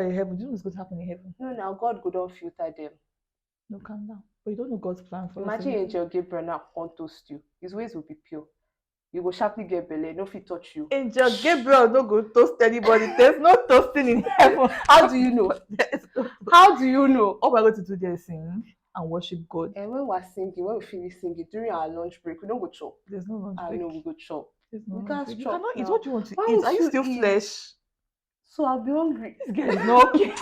In heaven, do you know what's going to happen in heaven? No, now God go don't filter them. No, calm down. But you don't know God's plan for us. Imagine Angel Gabriel now can't toast you. His ways will be pure. You go sharply get belly, no fit touch you. Angel Gabriel no go toast anybody. There's no toasting in heaven. How do you know? How do you know? All we're going to do there is sing and worship God. And when we're singing, when we finish singing during our lunch break, we don't go chop. There's no lunch I break. know we go chop. There's no We lunch can't break. You chop cannot eat now. what you want to Why eat. won't Are you you still eat? flesh? So I'll be hungry. This girl is not okay.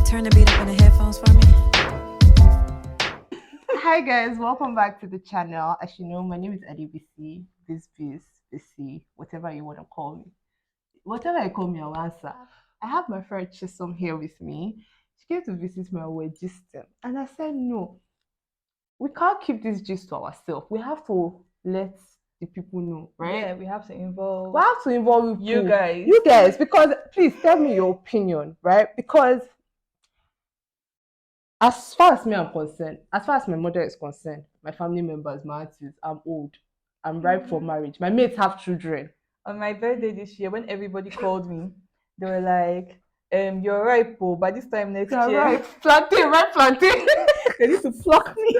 Turn the beat up in the headphones for me. Hi guys, welcome back to the channel. As you know, my name is Adibisi, BC, whatever you want to call me. Whatever you call me, I'll answer. I have my friend Chisom here with me. She came to visit me and we're gisting. And I said, no, we can't keep this gist to ourselves. We have to let the people know, right? Yeah, we have to involve. We have to involve you guys. You guys, because please tell me your opinion, right? Because as far as me I'm concerned, as far as my mother is concerned, my family members, my aunties, I'm old. I'm ripe for marriage. My mates have children. On my birthday this year, when everybody called me, they were like, you're ripe, oh, by this time next year. Right. Plantain. They need to pluck me.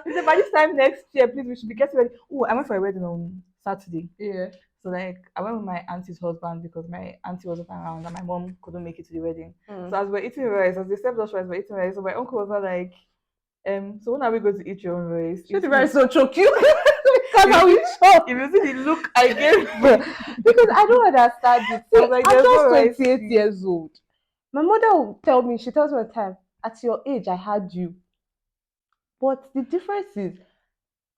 They said, by this time next year, please, we should be getting ready. Oh, I went for a wedding on Saturday. Yeah. So like I went with my auntie's husband because my auntie wasn't around and my mom couldn't make it to the wedding. So as we're eating rice, as they served us rice, we're eating rice. So my uncle was not like, so when are we going to eat your own rice? Should the rice not choke you? Because how we chop. If you see the look I gave Because I don't understand it. See, was like, I'm "There's just no rice." 28 years old. My mother will tell me, she tells me all the time, at your age, I had you. But the difference is,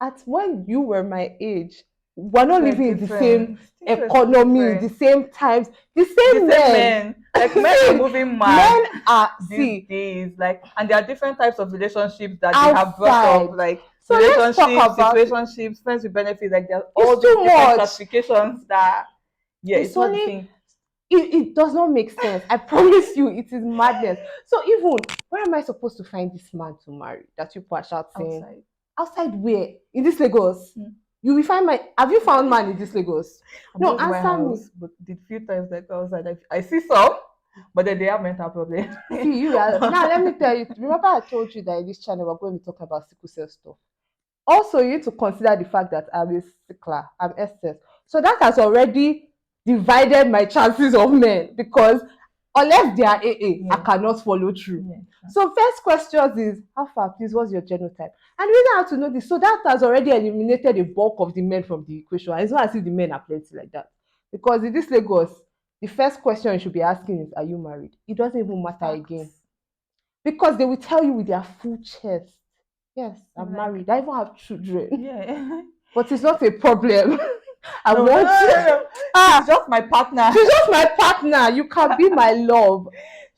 at when you were my age, we're not We're living in the different. same Things were economy, different. the same times, the The same same men. Like men are moving mad Men are, these days. Like, and there are different types of relationships that they outside. have brought up. Like So let's talk relationships, about situationships, friends with benefits. Like there are all It's these too different much. classifications that it's not the only thing. it does not make sense. I promise you, it is madness. So even where am I supposed to find this man to marry that people are shouting? Outside where? In this Lagos? You will find my. Have you found man in this Lagos? No, Those answer me. house, but the few times like outside, I see some, but then they have mental problems. See you are, now. Let me tell you. Remember, I told you that in this channel we're going to talk about sickle cell stuff. Also, you need to consider the fact that I'm a sickler. I'm SS. So that has already divided my chances of men because unless they are AA, I cannot follow through. Yeah. So first question is, how far, please, what's your genotype? And we don't have to know this. So that has already eliminated the bulk of the men from the equation. It's not as if the men are plenty like that. Because in this Lagos, the first question you should be asking is, are you married? It doesn't even matter again. Because they will tell you with their full chest, yes, I'm married. I even have children. Yeah. But it's not a problem. No. She's just my partner. She's just my partner. You can be my love.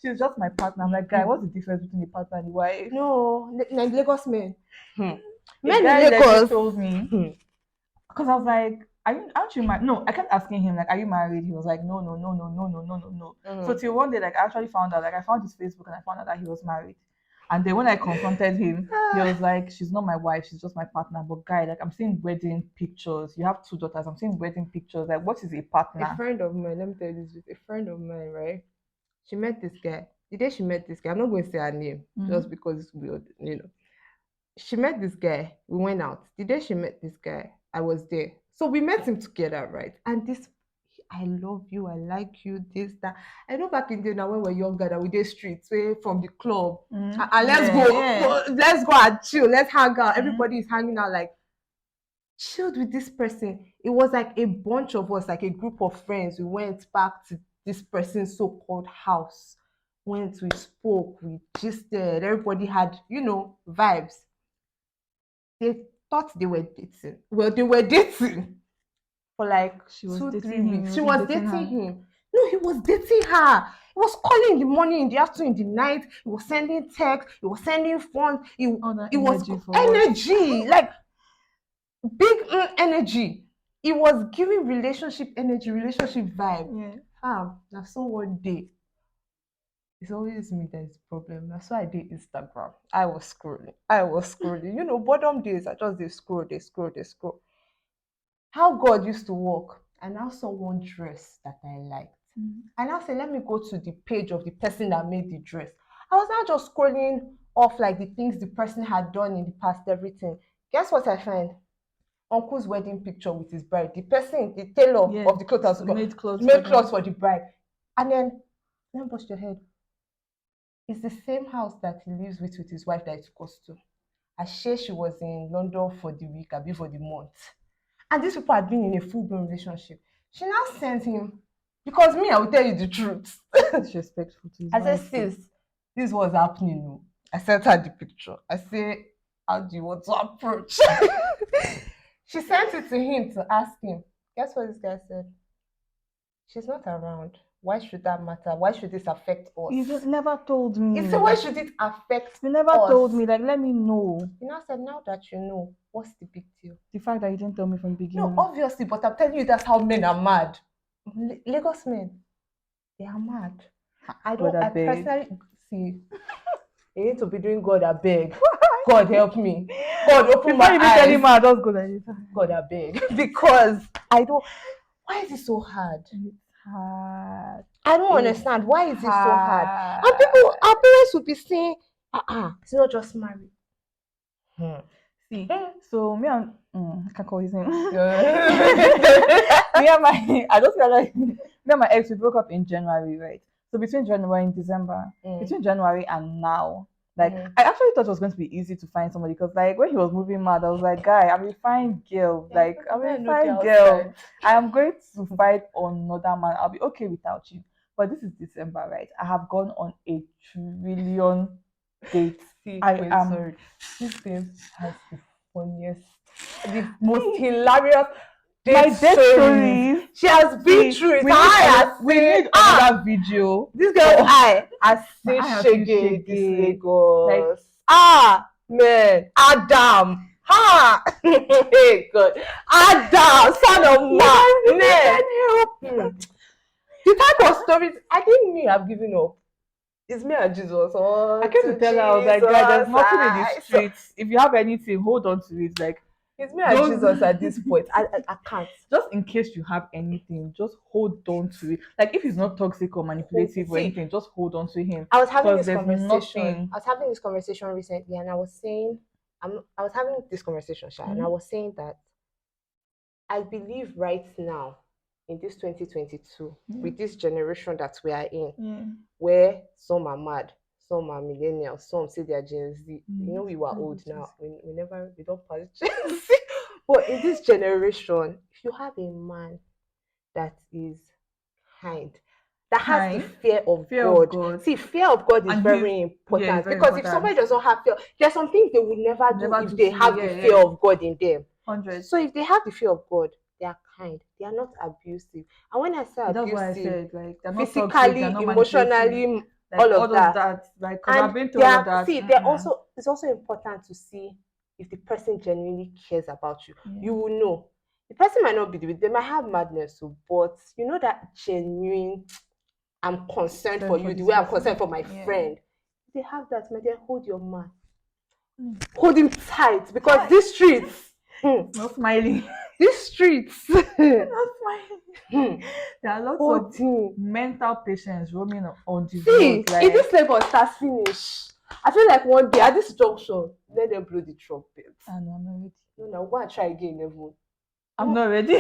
She's just my partner. I'm like, guy, what's the difference between the partner and the wife? No, Lagos men. Men in Lagos told me because I was like, aren't you married? No, I kept asking him like, are you married? He was like, no. So till one day, like I actually found out, like I found his Facebook and I found out that he was married. And then when I confronted him, he was like, she's not my wife, she's just my partner. But guy, like I'm seeing wedding pictures. You have 2 daughters. I'm seeing wedding pictures. Like, what is a partner? A friend of mine, let me tell you this, a friend of mine, right? She met this guy. The day she met this guy, I'm not going to say her name just because it's weird, you know. She met this guy. We went out. The day she met this guy, I was there. So we met him together, right? And this, I love you, I like you, this, that. I know back in the day now when we were younger that we did streets, way from the club. And let's go and chill, let's hang out. Everybody is hanging out, like chilled with this person. It was like a bunch of us, like a group of friends. We went back to this person's so-called house. We spoke, we gisted, everybody had, vibes. They thought they were dating. Well, they were dating for like She was 2-3 dating weeks. him. She was dating him. No, he was dating her. He was calling in the morning, in the afternoon, in the night. He was sending texts. He was sending funds. It was energy, like big energy. It was giving relationship energy, relationship vibe. Now so one day, It's always me that is the problem. That's why I did Instagram. I was scrolling. I was scrolling. You know, boredom days, I just they scroll, they scroll, they scroll. How God used to work. I now saw one dress that I liked. I now said, let me go to the page of the person that made the dress. I was now just scrolling off like the things the person had done in the past, everything. Guess what I find? Uncle's wedding picture with his bride. The person, the tailor Yeah, of the clothes, has made clothes made for clothes them. for the bride. And then, let me bust your head. It's the same house that he lives with his wife that he took us to. I share she was in London for the week, I for the month. And these people had been in a full-blown relationship. She now sent him, because me, I will tell you the truth. Disrespectful to his I said, wife. sis, this was happening. No. I sent her the picture. I said, how do you want to approach? She sent it to him to ask him. Guess what this guy said? She's not around. Why should that matter? Why should this affect us? You never told me. He said, why should it affect You never us? told me. Like, let me know. You now said, now that you know, what's the big deal? The fact that you didn't tell me from the beginning. No, obviously, but I'm telling you, that's how men are mad. Lagos men, they are mad. I personally see. You need to be doing God a beg. God help me. God open my eyes. Before you mad, just go like this. God a beg. Because I don't. Why is it so hard? It's hard. I don't understand. Why is it so hard? And people, our parents would be saying, it's not just married. See, so me and I can call his name. I just feel like me and my ex, we broke up in January, right? So between January and December, between January and now, like I actually thought it was going to be easy to find somebody, because like when he was moving mad, I was like, guy, I'm a fine girl. Yeah, like I'm a fine girl. I am going to fight another man. I'll be okay without you. But this is December, right? I have gone on a trillion dates. Sorry. This babe has the funniest, the most hilarious my date stories. She has been through it. We need another video. This girl's eye has seen Shege this Lagos. Man, Adam. Hey God, Adam, son of man. The type of stories I think me have given up. It's me and Jesus. I came to tell her, I was like, guys, there's nothing in the streets. If you have anything, hold on to it. Like, it's me and Jesus at this point. I can't. Just in case you have anything, just hold on to it. Like, if he's not toxic or manipulative or anything, just hold on to him. I was having this conversation. I was having this conversation recently, and I was saying, I was having this conversation, and I was saying that I believe right now, in this 2022, with this generation that we are in, where some are mad, some are millennials, some say they are Gen Z. You know, we were old now. We don't pass Gen Z. But in this generation, if you have a man that is kind, that has the fear of God. See, fear of God is very important, because if somebody doesn't have fear, there's some things they will never do if they have the fear of God in them. 100. So if they have the fear of God, they are kind. They are not abusive. And when I say abusive, that's why I said, like, they're not physically, toxic, they're not emotionally, like, all of that. Like, I've been through all of that. See, they're also, it's also important to see if the person genuinely cares about you. You will know. The person might not be they might have madness, but you know that genuine, I'm concerned for you the way I'm concerned for my friend. If they have that, may they hold your man. Hold him tight, because these streets, not smiling. These streets, not smiling. There are lots of mental patients roaming on the road. Like, if this Lagos starts finish, I feel like one day at this junction, let them blow the trumpet. I know, I'm not ready. No, go and try again, Evo. I'm not ready.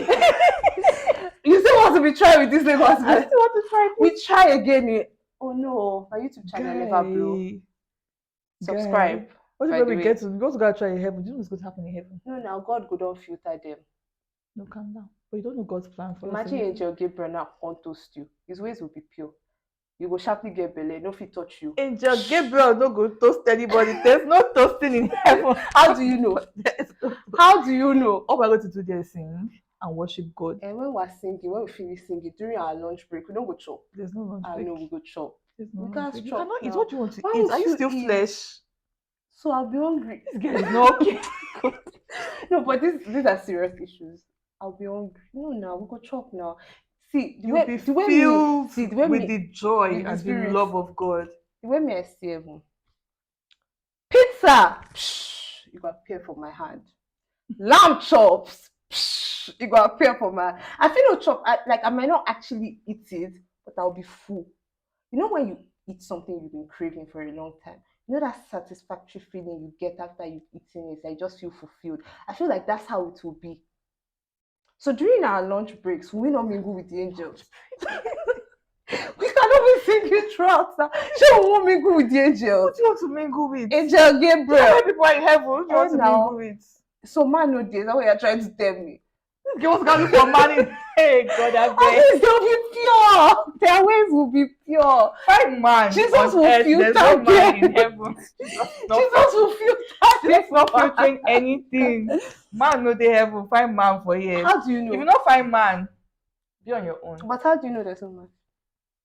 You still want to be trying with this Lagos? I still want to try. We try again. Oh no, my YouTube channel never blow. Subscribe. What if we get to go try in heaven? Do you know what's going to happen in heaven? No, now God go don't filter them. No, calm down. But you don't know God's plan for us. Imagine Angel Gabriel now can't toast you. His ways will be pure. You go sharply get belly, no fit touch you. Angel Gabriel no go toast anybody. There's no toasting in heaven. How do you know? How do you know? All we're going to do there is sing and worship God. And when we're singing, when we finish singing during our lunch break, we don't go chop. There's no lunch break. I know we go chop. We can't chop. You cannot eat what you want to eat. Are you still flesh? So I'll be hungry. This girl is not okay. No, but these are serious issues. I'll be hungry. No, now we go chop now. See, You'll be the way filled see, the way with me, the joy with the and the spirit, love of God. the way me I see heaven. Pizza, psh, you got pay for my hand. Lamb chops, psh, you got pay for my. I feel no chop. Like I might not actually eat it, but I'll be full. You know when you eat something you've been craving for a long time. You know that satisfactory feeling you get after you've eaten it. I just feel fulfilled. I feel like that's how it will be. So during our lunch breaks, will we not mingle with the angels? We cannot be singing throughout now. Sure, we won't mingle with the Who angels. do you want to mingle with? Angel How many Gabriel. people are in heaven? Who do you want to now. mingle with? So man no days, that's what you're trying to tell me. Girls can look for money. Hey, God, I At beg. least they'll be pure. Their ways will be pure. Find man. Jesus on will earth. filter There's no man them. in heaven. Jesus will filter Jesus not filtering anything. Man no dey heaven. Find man for here. How do you know? If you not find man, be on your own. But how do you know there's no man?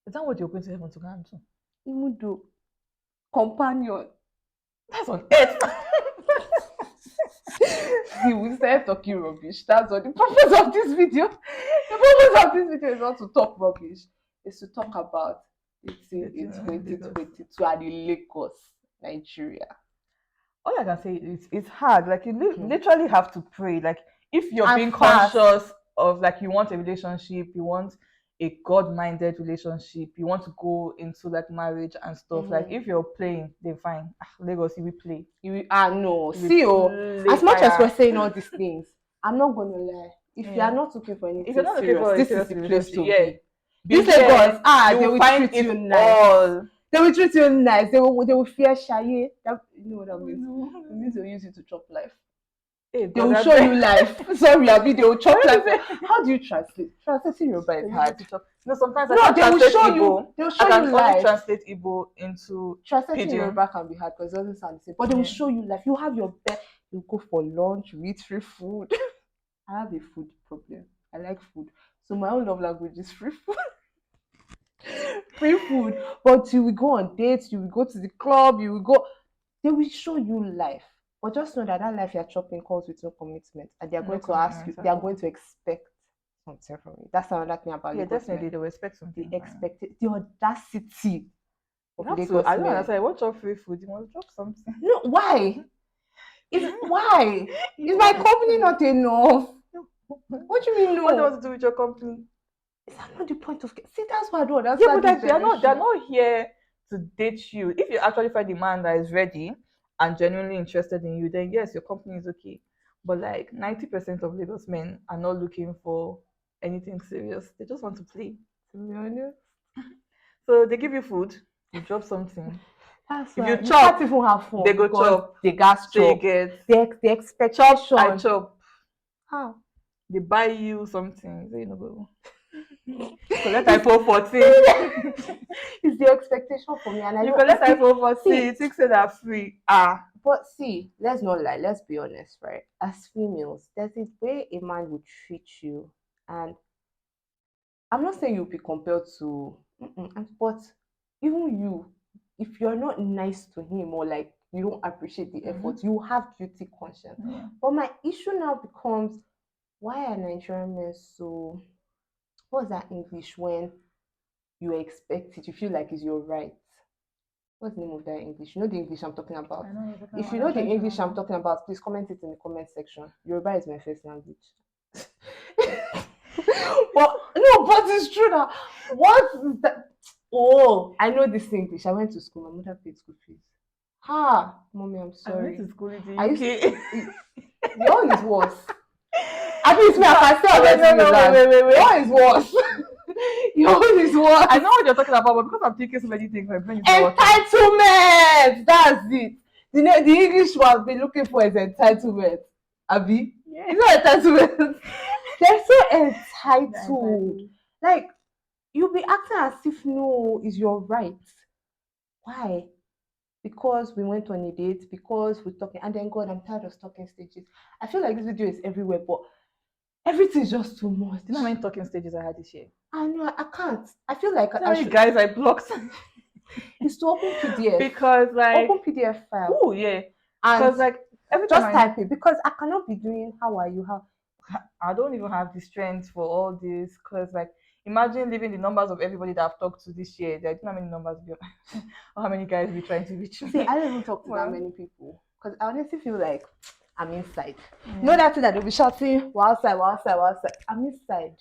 Is that what you're going to heaven to go and do? Even though companion. That's on earth. See, we started talking rubbish. That's what the purpose of this video. The purpose of this video is not to talk rubbish. It's to talk about it's 2022 and in Lagos, Nigeria. All I can say is it's hard. Like you literally have to pray. Like if you're And being fast. conscious of like you want a relationship, you want a God-minded relationship, you want to go into like marriage and stuff. Like if you're playing, then fine. Lagos, you will play. No. You will See, play as much as fire. we're saying all these things, I'm not gonna lie. If you are not looking for anything If you're not looking serious, for a this serious is the place to relationship, be. This Lagos, you they will will find treat you it nice. all. They will treat you nice. They will fear shy. You know what that means? It means they'll use you to chop life. Hey, They will show you life. Sorry, Abi, they will chop life. How do you translate? Translating Yoruba is hard. No, sometimes No, I can't they will translate show Igbo. you. They will show I can you only life. translate Igbo into Translating pidgin. Yoruba can be hard because it doesn't sound the same. But they will show you life. You have your bed. You go for lunch. You eat free food. I have a food problem. I like food. So my own love language is free food. Free food. But you will go on dates. You will go to the club. You will go. They will show you life. But just know that life you're chopping comes with no commitment. And they are going to ask you. They are going to expect something from you. That's another thing about Lagos. Definitely they will expect something. They expect it. The audacity of Lagos. I don't understand. I want your free food. You must drop something. No, why? Why? Is my company not enough? What do you mean no? What do you want to do with your company? Is that not the point of see? That's why I don't understand. Yeah, but they're not here to date you. If you actually find a man that is ready and genuinely interested in you, then yes, your company is okay. But like 90% of Lagos men are not looking for anything serious. They just want to play. To be honest. So they give you food, you drop something. That's if why you chop, can't even have fun. They go chop. They gas chop. The expectation. I chop. How? They buy you something. So you know go. Collect iPhone 14. It's the expectation for me, and I you collect iPhone 14. You think say that free. But see, let's not lie. Let's be honest, right? As females, there's this way a man would treat you, and I'm not saying you'll be compelled to, but even you, if you're not nice to him or like you don't appreciate the effort, you have guilty conscience. But my issue now becomes, why are Nigerian men so? What's that English when you expect it? You feel like it's your right. What's the name of that English? You know the English I'm talking about. If you know the English I'm talking about, please comment it in the comment section. Yoruba is my first language. But it's true now. What is that? Oh, I know this English. I went to school. My mother paid school fees. Mommy, I'm sorry. I went to school in the UK. Your is worse. At least me, I can say wait. Your is worse. Your is worse. I know what you're talking about, but because I'm thinking so many things, my brain is entitlement. That's it. The English one be looking for is entitlement. Abi? Yeah. It's not entitlement. They're so entitled. Like, you'll be acting as if no is your right. Why? Because we went on a date, because we're talking, and then God, I'm tired of talking stages. I feel like this video is everywhere, but everything's just too much. Do you know how many talking stages I had this year? I know, I can't. I feel like guys I blocked. It's to open PDF. Because like open PDF file. Oh yeah. Because like every time type it, because I cannot be doing how are you, how I don't even have the strength for all this, because like imagine leaving the numbers of everybody that I've talked to this year. I don't know how many numbers or how many guys be trying to reach me. See, I don't even talk to Well, that many people because I honestly feel like I'm inside. yeah. You know that thing that they'll be shouting, "We're outside, we're outside, we're outside." I'm inside.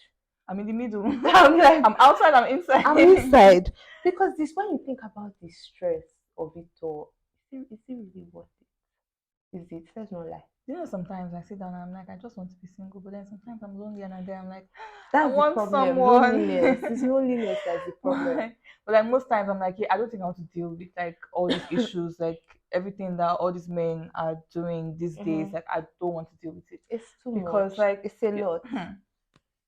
I'm in the middle. I'm like, I'm outside, I'm inside. I'm inside. Because this, when you think about the stress of it all, is it really worth it? Is it? Let's not lie. You know, sometimes I sit down and I'm like, I just want to be single, but then sometimes I'm lonely and I'm like, That's I the want problem. someone. Loneliness. It's loneliness that's the problem. But like most times I'm like, yeah, I don't think I want to deal with like all these issues, like everything that all these men are doing these days. Like I don't want to deal with it. It's too Because much. like It's a lot.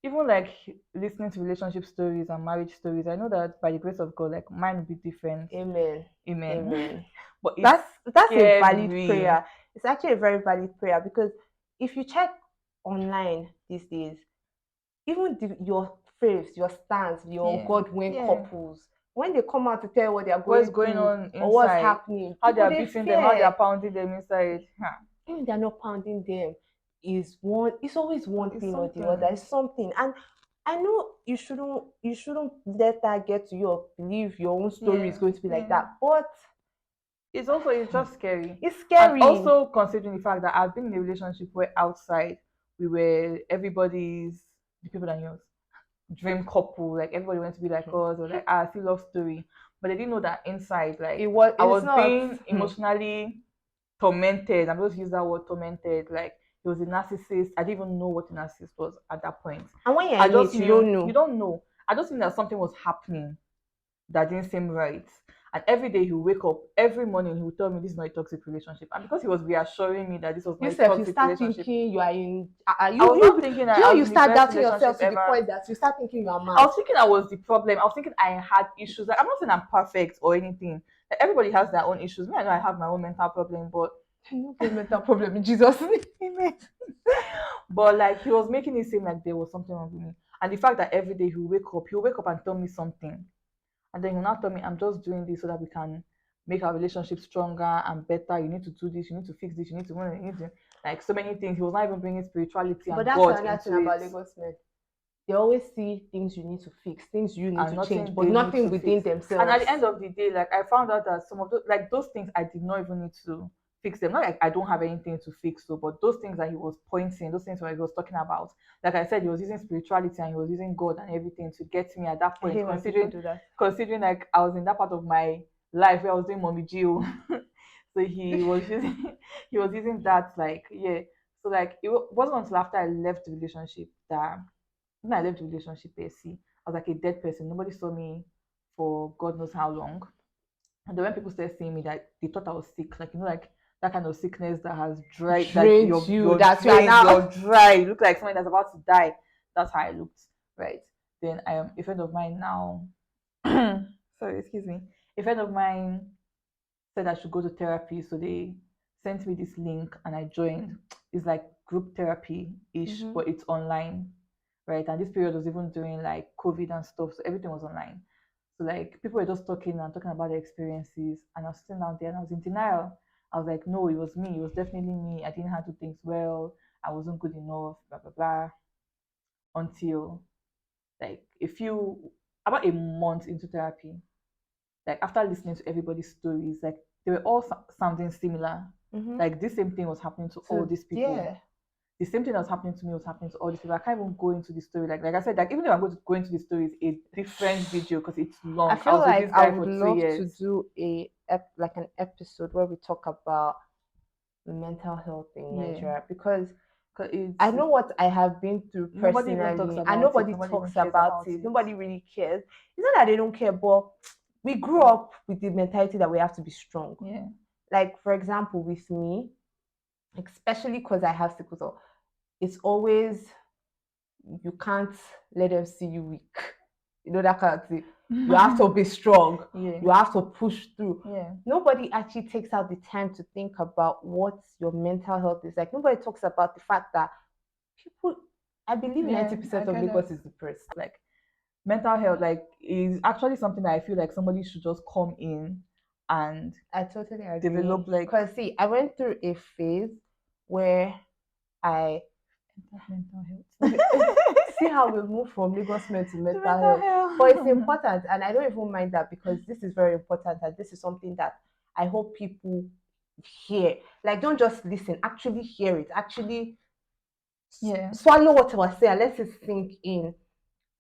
even like listening to relationship stories and marriage stories, I know that by the grace of God, like mine will be different. Amen. Amen. Amen. But That's a valid scary. prayer. It's actually a very valid prayer because if you check online these days, even your faves, your stans, your Yeah. Godwin Yeah. couples, when they come out to tell what they are What's going going through on or what's inside, happening, how they are people, beating them, how they fear. are pounding them inside. Even they're not pounding them, is one. It's always one It's thing or the something. other. It's something, and I know you shouldn't let that get to you or believe your own story is going to be like that, but it's just scary. it's scary. And also considering the fact that I've been in a relationship where outside we were everybody's the people that knew us dream couple, like everybody wants to be like us, or like I see love story, but they didn't know that inside, like I was being emotionally tormented. I'm going to use that word tormented. Like he was a narcissist. I didn't even know what a narcissist was at that point. And when you're I in just it, knew, you don't know. You don't know. I just knew that something was happening that didn't seem right. And every day he would wake up, every morning he would tell me this is not a toxic relationship. And because he was reassuring me that this was not a toxic You start relationship, thinking you are in. I was not thinking that I was you in the start best doubting yourself relationship to the ever. point that you start thinking you are mad. I was thinking I was the problem. I was thinking I had issues. Like I'm not saying I'm perfect or anything. Like, everybody has their own issues. Me, I know I have my own mental problem, but no mental problem in Jesus' name. But like he was making it seem like there was something wrong with me. And the fact that every day he'll wake up and tell me something. And then he'll not tell me, I'm just doing this so that we can make our relationship stronger and better. You need to do this, you need to fix this, you need to like so many things. He was not even bringing spirituality and God into it. About Lagos men. They always see things you need to fix, things you need to change, but they nothing need to within fix. themselves. And at the end of the day, like I found out that some of those things I did not even need to fix them. Not like I don't have anything to fix, so but those things that he was pointing, those things that he was talking about, like I said, he was using spirituality and he was using God and everything to get me at that point. Considering like I was in that part of my life where I was doing mommy Gio. So he was using that, like, yeah. So like it wasn't until after I left the relationship that when I left the relationship, see, I was like a dead person. Nobody saw me for God knows how long. And then when people started seeing me, that they thought I was sick, like like that kind of sickness that has dried, that you're dry. You look like someone that's about to die. That's how I looked, right? Then a friend of mine now. Sorry, excuse me. A friend of mine said I should go to therapy, so they sent me this link and I joined. It's like group therapy ish, but it's online, right? And this period was even during like COVID and stuff, so everything was online. So like people were just talking about their experiences, and I was sitting down there and I was in denial. I was like, no, it was me. It was definitely me. I didn't handle things well. I wasn't good enough. Blah blah blah. Until like about a month into therapy, like after listening to everybody's stories, like they were all sounding similar. Like this same thing was happening to all these people. Yeah. The same thing that was happening to me was happening to all these people. I can't even go into the story. Like I said, like even if I'm going to go into the story, it's a different video because it's long. I feel like I would love to do an episode where we talk about mental health in Nigeria because I know what I have been through personally, and nobody talks about it. Nobody really cares. It's not that they don't care, but we grew up with the mentality that we have to be strong. Yeah. Like for example, with me, especially because I have sickle cell, it's always you can't let them see you weak. You know that kind of thing. You have to be strong. Yeah. You have to push through. Yeah. Nobody actually takes out the time to think about what your mental health is like. Nobody talks about the fact that people, I believe 90% of Lagos is depressed. Like mental health, like is actually something that I feel like somebody should just come in and I totally agree. Develop like because see, I went through a phase where I mental health. see how we move from Lagos men to mental mental health. health. But it's important, and I don't even mind that because this is very important, and this is something that I hope people hear. Like, don't just listen, actually hear it. Actually Yeah. swallow what I was saying, let it sink in.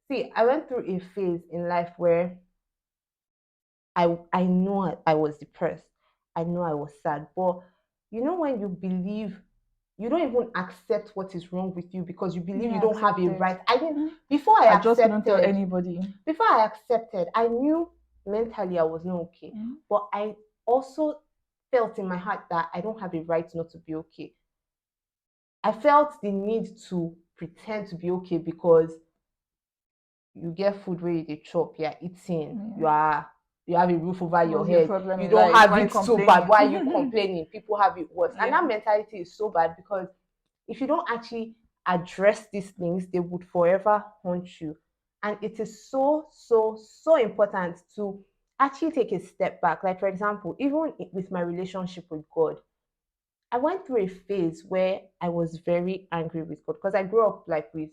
See, I went through a phase in life where I know I was depressed. I know I was sad. But you know when you believe you don't even accept what is wrong with you because you believe you don't have a right. I mean, before I just couldn't tell anybody. Before I accepted, I knew mentally I was not okay. But I also felt in my heart that I don't have a right not to be okay. I felt the need to pretend to be okay because you get food where you dey chop, you're eating, you have a roof over your head, you don't have it so bad. Why are you complaining? People have it worse. And that mentality is so bad because if you don't actually address these things, they would forever haunt you. And it is so, so, so important to actually take a step back. Like, for example, even with my relationship with God, I went through a phase where I was very angry with God because I grew up like with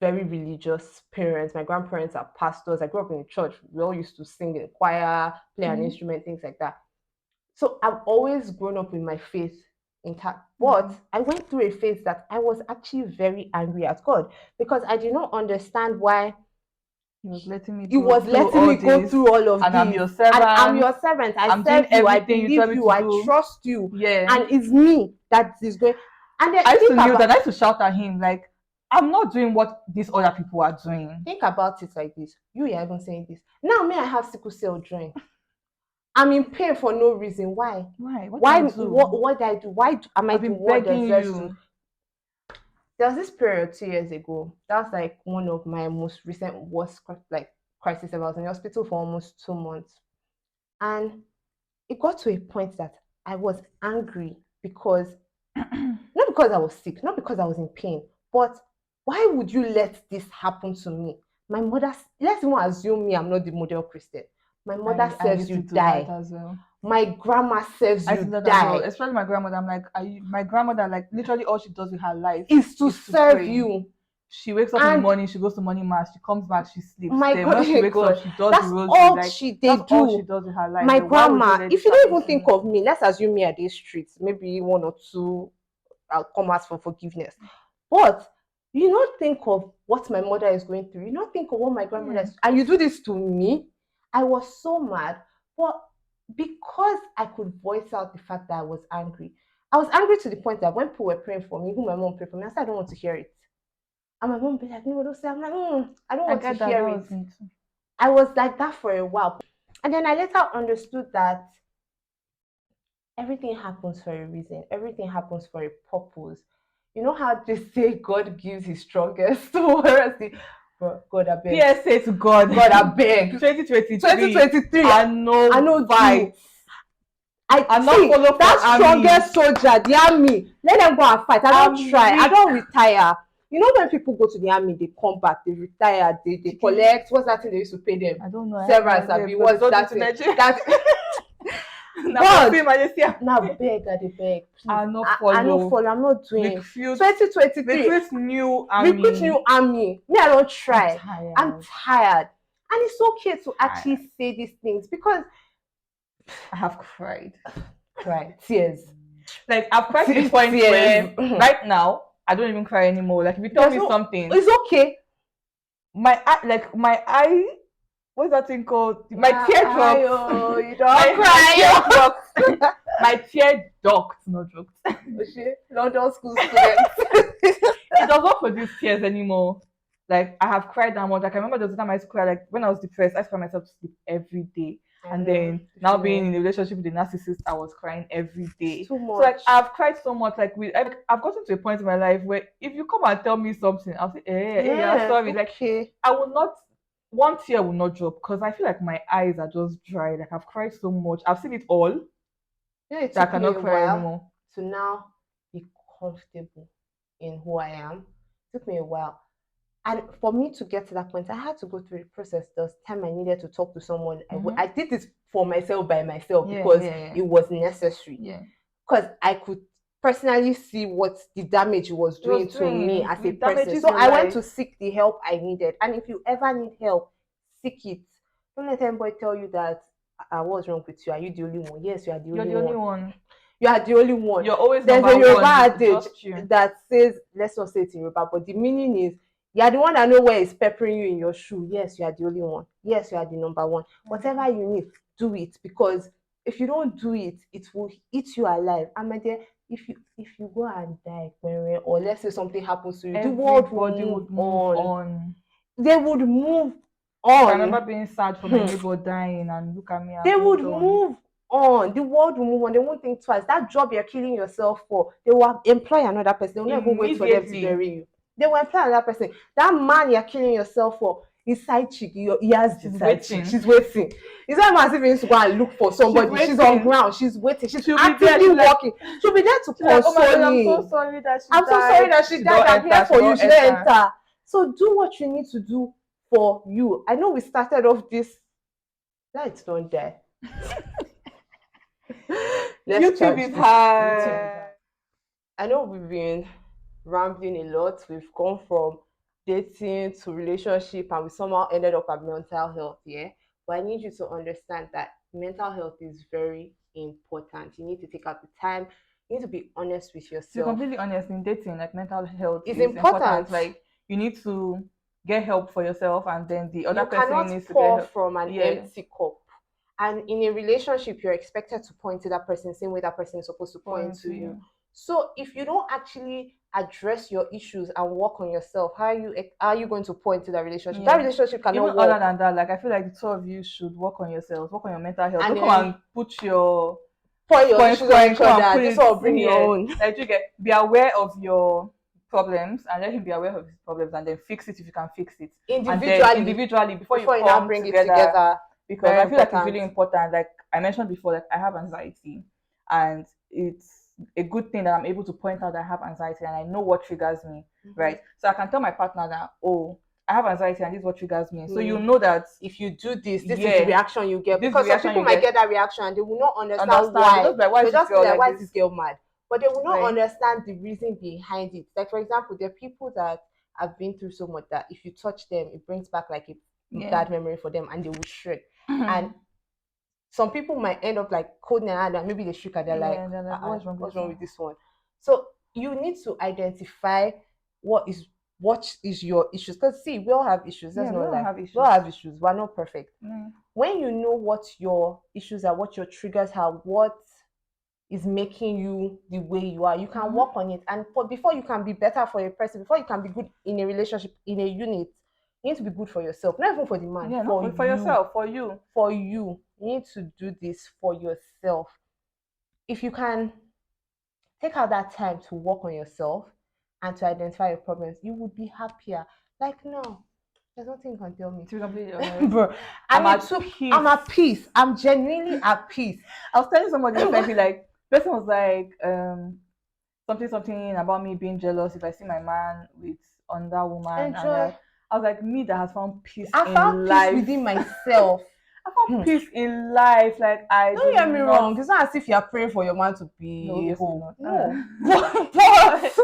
very religious parents. My grandparents are pastors. I grew up in a church. We all used to sing in choir, play an instrument, things like that. So I've always grown up with my faith intact. But I went through a phase that I was actually very angry at God because I did not understand why He was letting me go through all of and this. I'm your servant. And I'm your servant. I serve you. I believe you. I trust you. Yeah. And it's me that is going. And then I used to kneel and I used to shout at him like, I'm not doing what these other people are doing. Think about it like this. You're even saying this. Now me, I have sickle cell joint. I'm in pain for no reason. Why? What did I do? Why am I doing what deserves to? There was this period 2 years ago. That was like one of my most recent worst crisis ever. I was in the hospital for almost 2 months. And it got to a point that I was angry because not because I was sick, not because I was in pain, but why would you let this happen to me? My mother, let's even assume me, I'm not the model Christian. My mother serves you die. My grandma serves you die. Especially my grandmother. I'm like, my grandmother, like literally all she does with her life is to serve you. She wakes up in the morning, she goes to morning mass, she comes back, she sleeps. Then when she wakes up, she does that's the rosary. All like, she that's all she does with her life. My grandma, if you don't even think of me, let's assume me at these streets, maybe one or two, I'll come ask for forgiveness. But you don't think of what my mother is going through. You don't think of what my grandmother is, and you do this to me. I was so mad, but because I could voice out the fact that I was angry to the point that when people were praying for me, even my mom prayed for me, I said I don't want to hear it. And my mom be like, no, don't say. I'm like, I don't want to hear it. I was like that for a while. And then I later understood that everything happens for a reason. Everything happens for a purpose. You know how they say God gives his strongest whereas God, I beg. PSA to God. God, I beg. 2023. I know fight. I'm not follow that strongest soldier, the army. Let them go and fight. I don't try. I don't retire. You know when people go to the army, they come back, they retire, they collect. What's that thing they used to pay them? I don't know. Severance. What's that thing? God, now beg, I beg. I not follow. I'm not doing. 2023. Recruit new army. Me, I don't try. I'm tired. And it's okay to actually say these things because I have cried. Tears. Like I've cried to the point where right now I don't even cry anymore. Like if you tell me something, it's okay. My eye. What's that thing called? My teardrops. Oh, you don't cry. My tear duct, no jokes. London school students. It does not produce tears anymore. Like I have cried that much. Like I remember there was a time I used to cry. Like when I was depressed, I used to cry myself to sleep every day. And then now being in a relationship with a narcissist, I was crying every day. Too much. So like I've cried so much. Like I've gotten to a point in my life where if you come and tell me something, I'll say, yeah, sorry. Okay. Like I will not. One tear will not drop because I feel like my eyes are just dry. Like I've cried so much. I've seen it all. Yeah, that I cannot cry anymore. To now be comfortable in who I am. It took me a while. And for me to get to that point, I had to go through the process. There was time I needed to talk to someone. I did this for myself by myself because it was necessary. Yeah. Because I could personally see what the damage it was doing to me as a person. So I went to seek the help I needed. And if you ever need help, seek it. Don't let anybody tell you that what's wrong with you? Are you the only one? Yes, you are the only one. You are the only one. You're always There's number a Yoruba one. adage that says, let's not say it in Yoruba, but the meaning is you are the one that know where is peppering you in your shoe. Yes, you are the only one. Yes, you are the number one. Whatever you need, do it, because if you don't do it, it will eat you alive. And my dear, if you go and die, or let's say something happens to you, the world would move on. They would move on. I remember being sad for my neighbor dying, and look at me. They would move on. The world will move on. They won't think twice. That job you're killing yourself for, they will employ another person. They will not even wait for them to bury you. They will employ another person. That man you're killing yourself for, his side chick, he has the side chick. She's waiting. It's not as if he needs to go and look for somebody. She's on ground. She's waiting. She's actively working. She'll be there to console you. I'm so sorry that she died. I'm so sorry that she died. I'm here for you. She didn't enter. So do what you need to do for you. I know we started off this. Lights don't die. YouTube is hard. I know we've been rambling a lot. We've gone from dating to relationship, and we somehow ended up at mental health. Yeah, but I need you to understand that mental health is very important. You need to take out the time. You need to be honest with yourself. To be completely honest, in dating, like mental health is important. Like you need to get help for yourself, and then the other person needs to get help from an empty cup. And in a relationship, you're expected to point to that person the same way that person is supposed to point to you. So if you don't actually address your issues and work on yourself, how are you going to point to that relationship? That relationship cannot work. Other than that, like I feel like the two of you should work on yourselves, work on your mental health. And don't come and put your issues on each other. This will bring your own. Like you be aware of your problems and let him be aware of his problems, and then fix it if you can fix it individually before you come bring it together. Because I feel like it's really important. Like I mentioned before, like I have anxiety, and it's a good thing that I'm able to point out that I have anxiety and I know what triggers me, right? So I can tell my partner that, oh, I have anxiety and this is what triggers me. So you know that if you do this, this is the reaction you get. Because some people might get that reaction and they will not understand why. Why is this girl mad? But they will not understand the reason behind it. Like for example, there are people that have been through so much that if you touch them, it brings back like a bad memory for them and they will shriek. And some people might end up like cold and maybe they shriek and they're like, what's wrong with this one? So you need to identify what is your issues. Because see, we all have issues. We all have issues. We're not perfect. When you know what your issues are, what your triggers are, what is making you the way you are, you can work on it. And before you can be better for a person, before you can be good in a relationship, in a unit, you need to be good for yourself, not even for the man. For yourself, for you. You need to do this for yourself. If you can take out that time to work on yourself and to identify your problems, you would be happier. Like now, there's nothing you can tell me. To be completely honest, bro, I'm at peace. I'm genuinely at peace. I was telling somebody recently, like, person was like, something about me being jealous if I see my man with another woman. And I was like, me that has found peace in life. Peace within myself. I found peace in life. Like don't get me wrong. It's not as if you're praying for your man to be home. No. But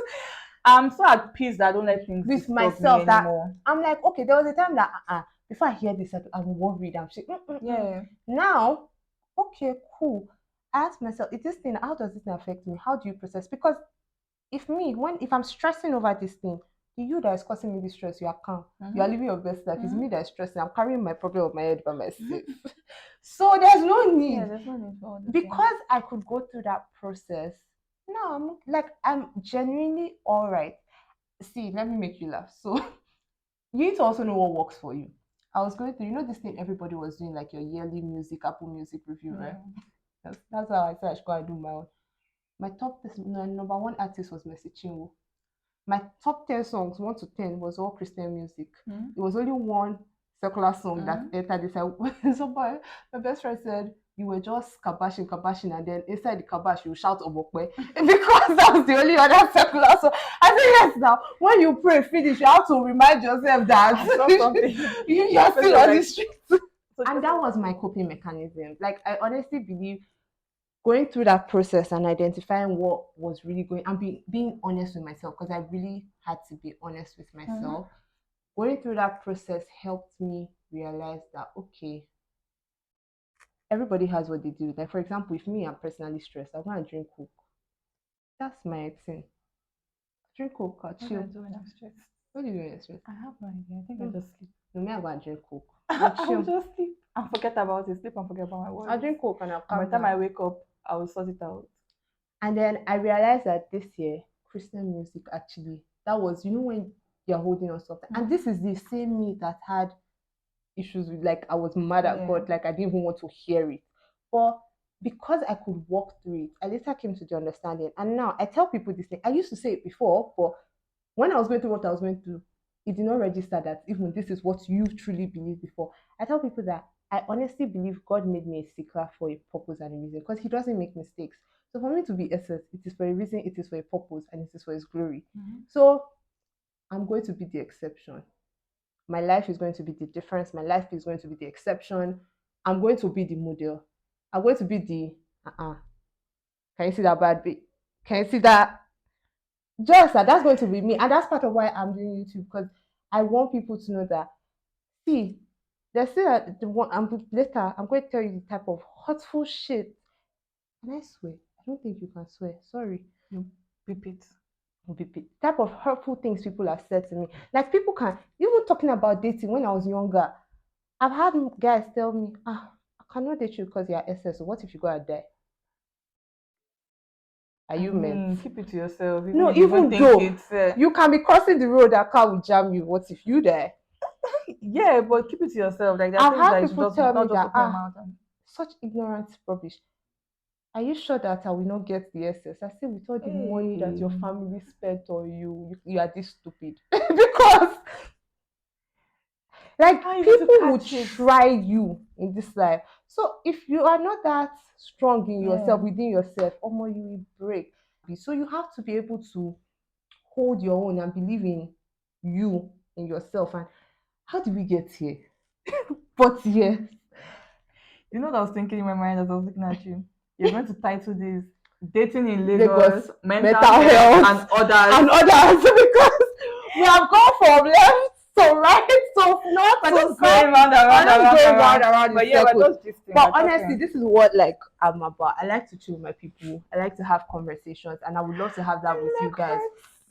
I'm so at peace that I don't let things with myself that anymore. I'm like, okay, there was a time that before I hear this, I'm worried. I'm saying, Now, okay, cool. I ask myself, how does this thing affect me? How do you process? Because if I'm stressing over this thing, you that is causing me this stress, you are calm. You are living your best life. It's me that is stressing. I'm carrying my problem on my head by myself. So there's no need. There's no need for all this because I could go through that process. No, I'm genuinely all right. See, let me make you laugh. So you need to also know what works for you. I was going through, this thing everybody was doing, like your yearly Apple Music review, right? That's how I said I should go and do my own. My number one artist was Mercy Chinwo. My top 10 songs, 1 to 10, was all Christian music. It was only one secular song that entered this. So my best friend said, you were just kabashing, and then inside the kabash, you shout Obokwe. Because that was the only other secular song. I said, yes, now, when you pray, finish, you have to remind yourself that you're still on the street. And that was my coping mechanism. Like, I honestly believe going through that process and identifying what was really going and being honest with myself, because I really had to be honest with myself. Going through that process helped me realize that, okay, everybody has what they do. Like, for example, if me, I'm personally stressed, I want to drink Coke. That's my thing. Drink Coke, What do I chill. do when I'm stressed? What do you do when you're stressed? I have no idea. I think I just sleep. No, me, I go and drink Coke. I'll Chill. just sleep and forget about it. Sleep and forget about my worries. I'll drink Coke and I'll And by calm the time I down. wake up, I will sort it out. And then I realized that this year, Christian music actually, that was, you know, when you're holding on something. And this is the same me that had issues with, like, I was mad at God, like I didn't even want to hear it. But because I could walk through it, I later came to the understanding. And now I tell people this thing. I used to say it before, but when I was going through what I was going through, it did not register that even this is what you truly believed before. I tell people that I honestly believe God made me a seeker for a purpose and a reason, because He doesn't make mistakes. So for me to be essence, it is for a reason, it is for a purpose, and it is for His glory. So I'm going to be the exception. My life is going to be the difference. My life is going to be the exception. I'm going to be the model. I'm going to be the Can you see that bad bit? Can you see that? Just that's going to be me. And that's part of why I'm doing YouTube, because I want people to know that, see, there's still the one later I'm going to tell you the type of hurtful shit. And I swear, I don't think you can swear. Sorry. You beep it. Type of hurtful things people have said to me. Like, people can, even talking about dating when I was younger, I've had guys tell me, I cannot date you because you're SS. So what if you go and die? Are you meant? Keep it to yourself. No, even though you can be crossing the road, that car will jam you. What if you die? Yeah, but keep it to yourself. Like, I've had people tell me that such ignorant rubbish. Are you sure that I will not get the SS? I say, with all the money that your family spent on you, you are this stupid. Because, like, people will try you in this life. So if you are not that strong in yourself, within yourself, you will break. So you have to be able to hold your own and believe in you, in yourself. And how did we get here? But yeah. You know what I was thinking in my mind as I was looking at you? You're going to title this Dating in Lagos, mental health and others. Because we have gone from left to right to north. We're just going round around. But yeah, we're just gisting. But honestly, this is what, like, I'm about. I like to chill with my people. I like to have conversations, and I would love to have that with you guys.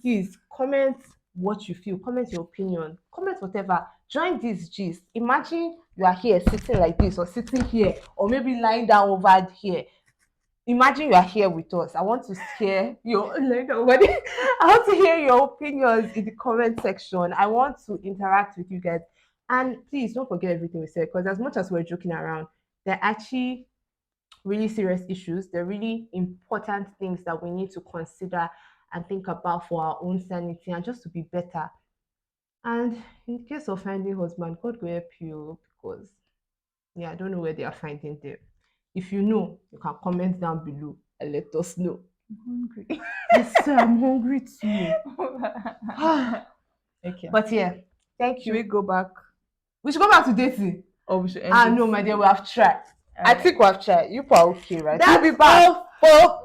Please comment what you feel. Comment your opinion. Comment whatever. Join this gist. Imagine you are here sitting like this, or sitting here, or maybe lying down over here. Imagine you are here with us. I want to hear your I want to hear your opinions in the comment section. I want to interact with you guys. And please don't forget everything we said, because as much as we're joking around, they're actually really serious issues. They're really important things that we need to consider and think about for our own sanity and just to be better. And in case of finding husband, God will help you, because I don't know where they are finding them. If you know, you can comment down below and let us know. I'm hungry. Yes, I'm hungry too. Okay. But yeah, thank you. Should we go back? We should go back to dating. Or we should end no, my dear, we have tried. Right. I think we have tried. You are okay, right? We'll be back.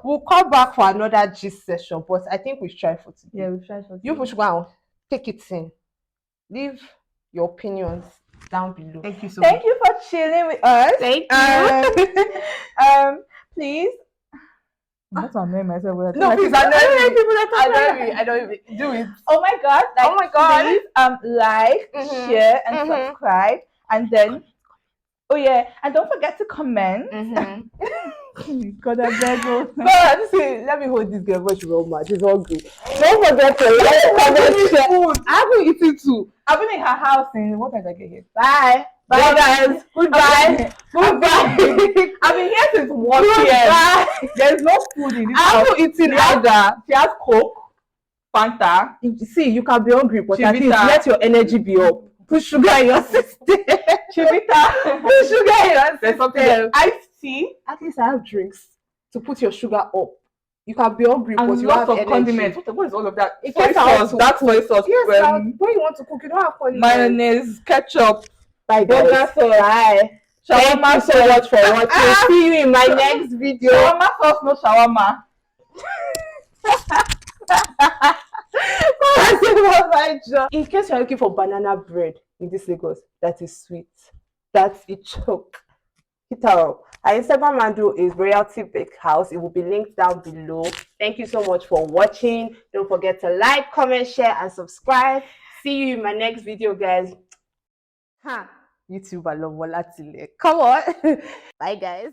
We'll come back for another gist session. But I think we've tried for today. Yeah, we've tried for today. You should go and take it in. Leave your opinions down below. Thank you so much. Thank you for chilling with us. Thank you. Please. I'm not annoying myself. No, please, I don't even do it. Oh my God. Like, oh my God. Please, like, share, and subscribe. And then, and don't forget to comment. God, I beg you. But see, let me hold this girl, but she's all mad. She's hungry. Don't forget to like, comment, share. I haven't eaten too. I've been in her house since what time did I get here? Bye. Bye, guys. Goodbye. Goodbye. I've been here since 1 p.m. There's no food in this house. I haven't eaten either. She has Coke, Fanta. See, you can be hungry, but at least let your energy be up. Put sugar in your system. Chivita. Put sugar in your There's something. Iced tea. At least I have drinks to put your sugar up. You can be hungry, but you have energy. Condiments. What is all of that? Soy sauce. That's soy sauce. Yes, when you want to cook, you don't have condiments. Mayonnaise, ketchup. Bye, guys. Bye. Thank you so much for watching. See you in my next video. Shawarma sauce, no shawarma. In case you're looking for banana bread in this Lagos, that is sweet. That's a choke. Hit her up. Our Instagram handle is Royalty Bake House. It will be linked down below. Thank you so much for watching. Don't forget to like, comment, share, and subscribe. See you in my next video, guys. YouTube, I love Come on. Bye, guys.